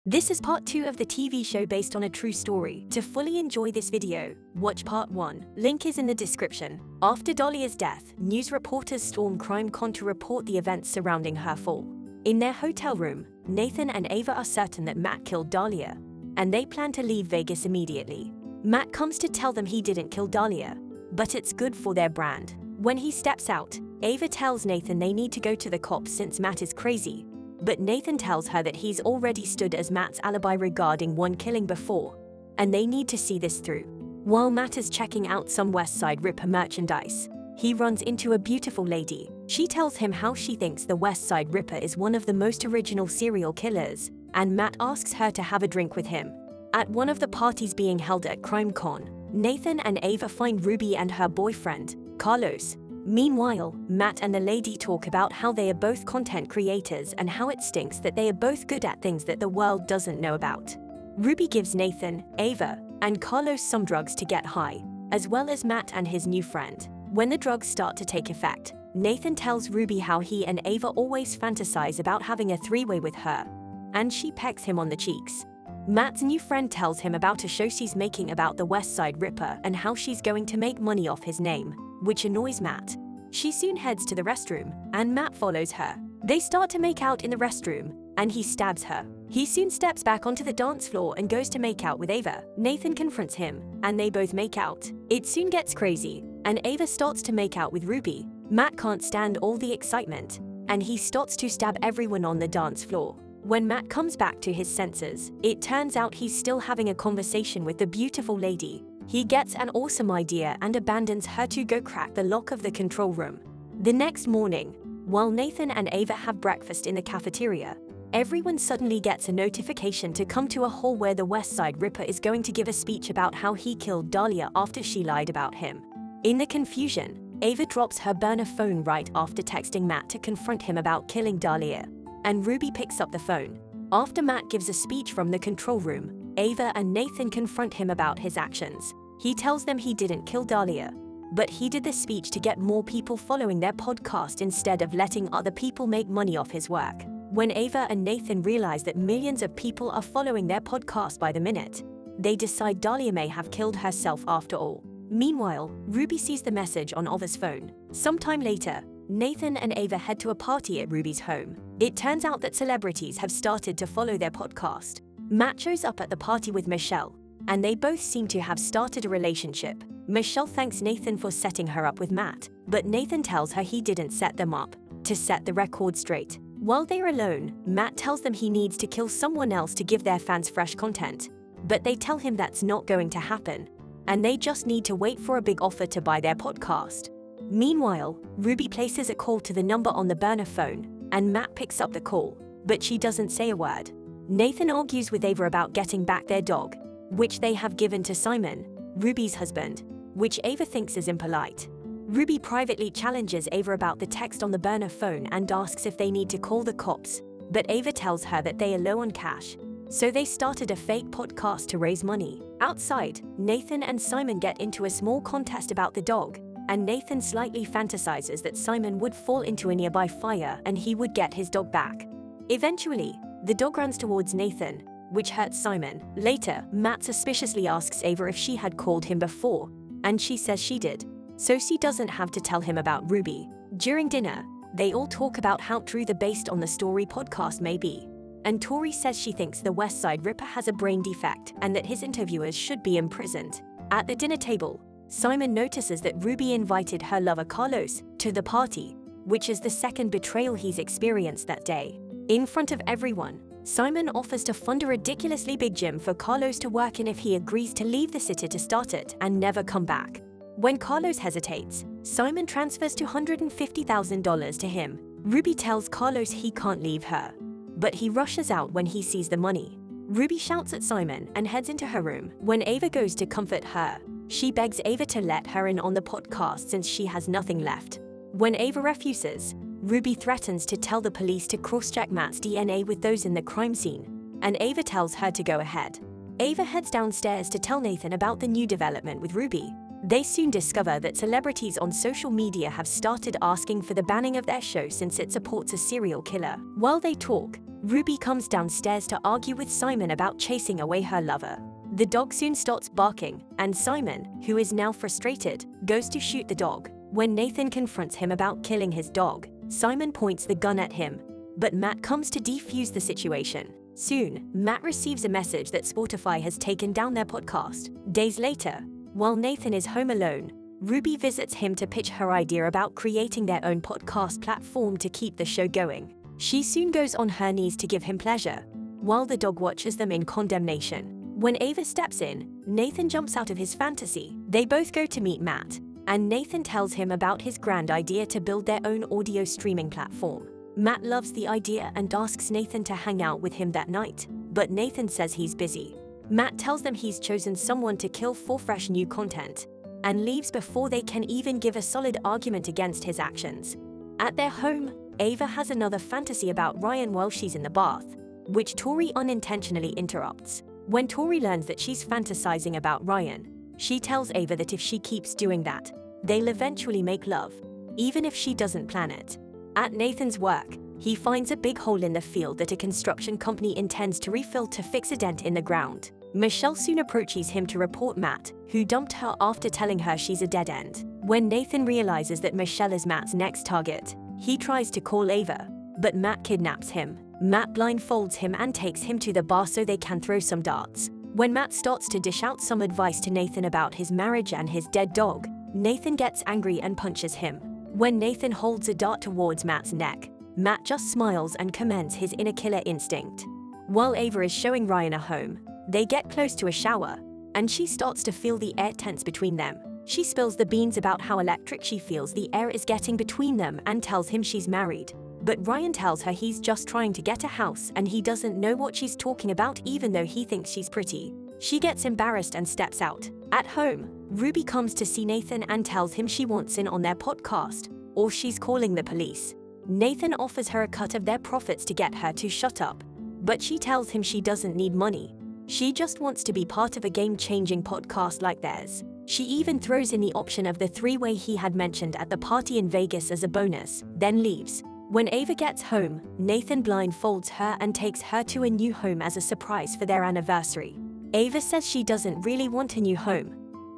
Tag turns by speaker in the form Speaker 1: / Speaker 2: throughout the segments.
Speaker 1: This is part 2 of the TV show based on a true story. To fully enjoy this video, watch part 1. Link is in the description. After Dahlia's death, news reporters storm CrimeCon to report the events surrounding her fall. In their hotel room, Nathan and Ava are certain that Matt killed Dahlia, and they plan to leave Vegas immediately. Matt comes to tell them he didn't kill Dahlia, but it's good for their brand. When he steps out, Ava tells Nathan they need to go to the cops since Matt is crazy. But Nathan tells her that he's already stood as Matt's alibi regarding one killing before, and they need to see this through. While Matt is checking out some West Side Ripper merchandise, he runs into a beautiful lady. She tells him how she thinks the West Side Ripper is one of the most original serial killers, and Matt asks her to have a drink with him. At one of the parties being held at CrimeCon, Nathan and Ava find Ruby and her boyfriend, Carlos. Meanwhile, Matt and the lady talk about how they are both content creators and how it stinks that they are both good at things that the world doesn't know about. Ruby gives Nathan, Ava, and Carlos some drugs to get high, as well as Matt and his new friend. When the drugs start to take effect, Nathan tells Ruby how he and Ava always fantasize about having a three-way with her, and she pecks him on the cheeks. Matt's new friend tells him about a show she's making about the West Side Ripper and how she's going to make money off his name, which annoys Matt. She soon heads to the restroom, and Matt follows her. They start to make out in the restroom, and he stabs her. He soon steps back onto the dance floor and goes to make out with Ava. Nathan confronts him, and they both make out. It soon gets crazy, and Ava starts to make out with Ruby. Matt can't stand all the excitement, and he starts to stab everyone on the dance floor. When Matt comes back to his senses, it turns out he's still having a conversation with the beautiful lady. He gets an awesome idea and abandons her to go crack the lock of the control room. The next morning, while Nathan and Ava have breakfast in the cafeteria, everyone suddenly gets a notification to come to a hall where the West Side Ripper is going to give a speech about how he killed Dahlia after she lied about him. In the confusion, Ava drops her burner phone right after texting Matt to confront him about killing Dahlia, and Ruby picks up the phone. After Matt gives a speech from the control room, Ava and Nathan confront him about his actions. He tells them he didn't kill Dahlia, but he did the speech to get more people following their podcast instead of letting other people make money off his work. When Ava and Nathan realize that millions of people are following their podcast by the minute, they decide Dahlia may have killed herself after all. Meanwhile, Ruby sees the message on Ava's phone. Sometime later, Nathan and Ava head to a party at Ruby's home. It turns out that celebrities have started to follow their podcast. Matt shows up at the party with Michelle, and they both seem to have started a relationship. Michelle thanks Nathan for setting her up with Matt, but Nathan tells her he didn't set them up, to set the record straight. While they're alone, Matt tells them he needs to kill someone else to give their fans fresh content, but they tell him that's not going to happen, and they just need to wait for a big offer to buy their podcast. Meanwhile, Ruby places a call to the number on the burner phone, and Matt picks up the call, but she doesn't say a word. Nathan argues with Ava about getting back their dog, which they have given to Simon, Ruby's husband, which Ava thinks is impolite. Ruby privately challenges Ava about the text on the burner phone and asks if they need to call the cops, but Ava tells her that they are low on cash, so they started a fake podcast to raise money. Outside, Nathan and Simon get into a small contest about the dog, and Nathan slightly fantasizes that Simon would fall into a nearby fire and he would get his dog back. Eventually, the dog runs towards Nathan, which hurts Simon. Later, Matt suspiciously asks Ava if she had called him before, and she says she did, so she doesn't have to tell him about Ruby. During dinner, they all talk about how true the Based on the Story podcast may be, and Tori says she thinks the West Side Ripper has a brain defect and that his interviewers should be imprisoned. At the dinner table, Simon notices that Ruby invited her lover Carlos to the party, which is the second betrayal he's experienced that day. In front of everyone, Simon offers to fund a ridiculously big gym for Carlos to work in if he agrees to leave the city to start it and never come back. When Carlos hesitates, Simon transfers $250,000 to him. Ruby tells Carlos he can't leave her, but he rushes out when he sees the money. Ruby shouts at Simon and heads into her room. When Ava goes to comfort her, she begs Ava to let her in on the podcast since she has nothing left. When Ava refuses, Ruby threatens to tell the police to cross-check Matt's DNA with those in the crime scene, and Ava tells her to go ahead. Ava heads downstairs to tell Nathan about the new development with Ruby. They soon discover that celebrities on social media have started asking for the banning of their show since it supports a serial killer. While they talk, Ruby comes downstairs to argue with Simon about chasing away her lover. The dog soon starts barking, and Simon, who is now frustrated, goes to shoot the dog. When Nathan confronts him about killing his dog, Simon points the gun at him, but Matt comes to defuse the situation. Soon, Matt receives a message that Spotify has taken down their podcast. Days later, while Nathan is home alone, Ruby visits him to pitch her idea about creating their own podcast platform to keep the show going. She soon goes on her knees to give him pleasure, while the dog watches them in condemnation. When Ava steps in, Nathan jumps out of his fantasy. They both go to meet Matt, and Nathan tells him about his grand idea to build their own audio streaming platform. Matt loves the idea and asks Nathan to hang out with him that night, but Nathan says he's busy. Matt tells them he's chosen someone to kill for fresh new content, and leaves before they can even give a solid argument against his actions. At their home, Ava has another fantasy about Ryan while she's in the bath, which Tori unintentionally interrupts. When Tori learns that she's fantasizing about Ryan, she tells Ava that if she keeps doing that, they'll eventually make love, even if she doesn't plan it. At Nathan's work, he finds a big hole in the field that a construction company intends to refill to fix a dent in the ground. Michelle soon approaches him to report Matt, who dumped her after telling her she's a dead end. When Nathan realizes that Michelle is Matt's next target, he tries to call Ava, but Matt kidnaps him. Matt blindfolds him and takes him to the bar so they can throw some darts. When Matt starts to dish out some advice to Nathan about his marriage and his dead dog, Nathan gets angry and punches him. When Nathan holds a dart towards Matt's neck, Matt just smiles and commends his inner killer instinct. While Ava is showing Ryan a home, they get close to a shower, and she starts to feel the air tense between them. She spills the beans about how electric she feels the air is getting between them and tells him she's married. But Ryan tells her he's just trying to get a house and he doesn't know what she's talking about even though he thinks she's pretty. She gets embarrassed and steps out. At home, Ruby comes to see Nathan and tells him she wants in on their podcast, or she's calling the police. Nathan offers her a cut of their profits to get her to shut up, but she tells him she doesn't need money. She just wants to be part of a game-changing podcast like theirs. She even throws in the option of the three-way he had mentioned at the party in Vegas as a bonus, then leaves. When Ava gets home, Nathan blindfolds her and takes her to a new home as a surprise for their anniversary. Ava says she doesn't really want a new home,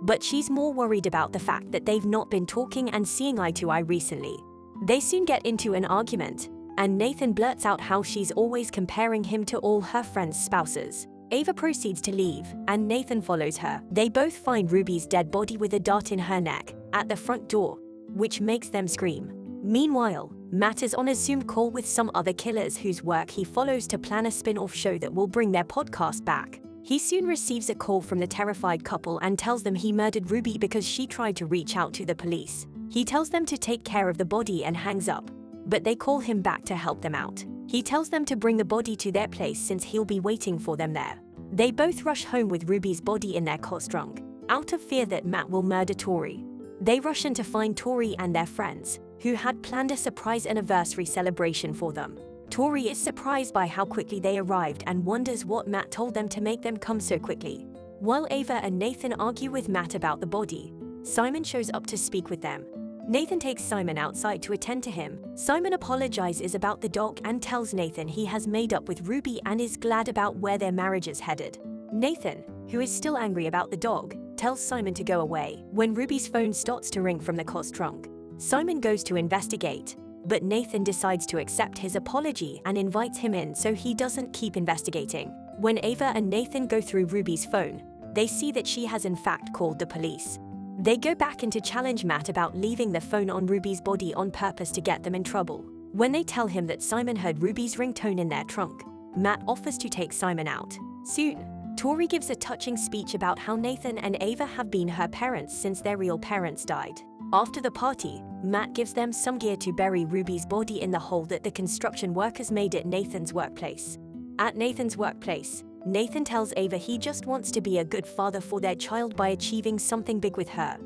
Speaker 1: but she's more worried about the fact that they've not been talking and seeing eye to eye recently. They soon get into an argument, and Nathan blurts out how she's always comparing him to all her friends' spouses. Ava proceeds to leave, and Nathan follows her. They both find Ruby's dead body with a dart in her neck at the front door, which makes them scream. Meanwhile, Matt is on a Zoom call with some other killers whose work he follows to plan a spin-off show that will bring their podcast back. He soon receives a call from the terrified couple and tells them he murdered Ruby because she tried to reach out to the police. He tells them to take care of the body and hangs up, but they call him back to help them out. He tells them to bring the body to their place since he'll be waiting for them there. They both rush home with Ruby's body in their cars drunk, out of fear that Matt will murder Tori. They rush in to find Tori and their friends, who had planned a surprise anniversary celebration for them. Tori is surprised by how quickly they arrived and wonders what Matt told them to make them come so quickly. While Ava and Nathan argue with Matt about the body, Simon shows up to speak with them. Nathan takes Simon outside to attend to him. Simon apologizes about the dog and tells Nathan he has made up with Ruby and is glad about where their marriage is headed. Nathan, who is still angry about the dog, tells Simon to go away. When Ruby's phone starts to ring from the car's trunk, Simon goes to investigate, but Nathan decides to accept his apology and invites him in so he doesn't keep investigating. When Ava and Nathan go through Ruby's phone, they see that she has in fact called the police. They go back in to challenge Matt about leaving the phone on Ruby's body on purpose to get them in trouble. When they tell him that Simon heard Ruby's ringtone in their trunk, Matt offers to take Simon out. Soon, Tori gives a touching speech about how Nathan and Ava have been her parents since their real parents died. After the party, Matt gives them some gear to bury Ruby's body in the hole that the construction workers made at Nathan's workplace. At Nathan's workplace, Nathan tells Ava he just wants to be a good father for their child by achieving something big with her.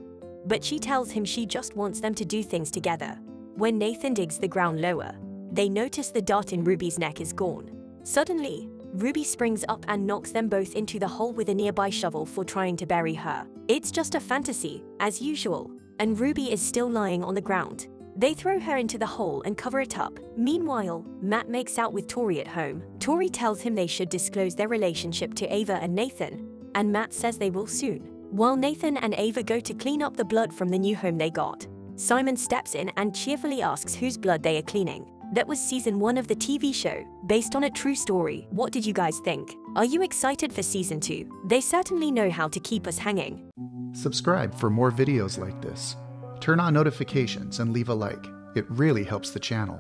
Speaker 1: But she tells him she just wants them to do things together. When Nathan digs the ground lower, they notice the dart in Ruby's neck is gone. Suddenly, Ruby springs up and knocks them both into the hole with a nearby shovel for trying to bury her. It's just a fantasy, as usual, and Ruby is still lying on the ground. They throw her into the hole and cover it up. Meanwhile, Matt makes out with Tori at home. Tori tells him they should disclose their relationship to Ava and Nathan, and Matt says they will soon. While Nathan and Ava go to clean up the blood from the new home they got, Simon steps in and cheerfully asks whose blood they are cleaning. That was season 1 of the TV show, based on a true story. What did you guys think? Are you excited for season 2? They certainly know how to keep us hanging.
Speaker 2: Subscribe for more videos like this. Turn on notifications and leave a like. It really helps the channel.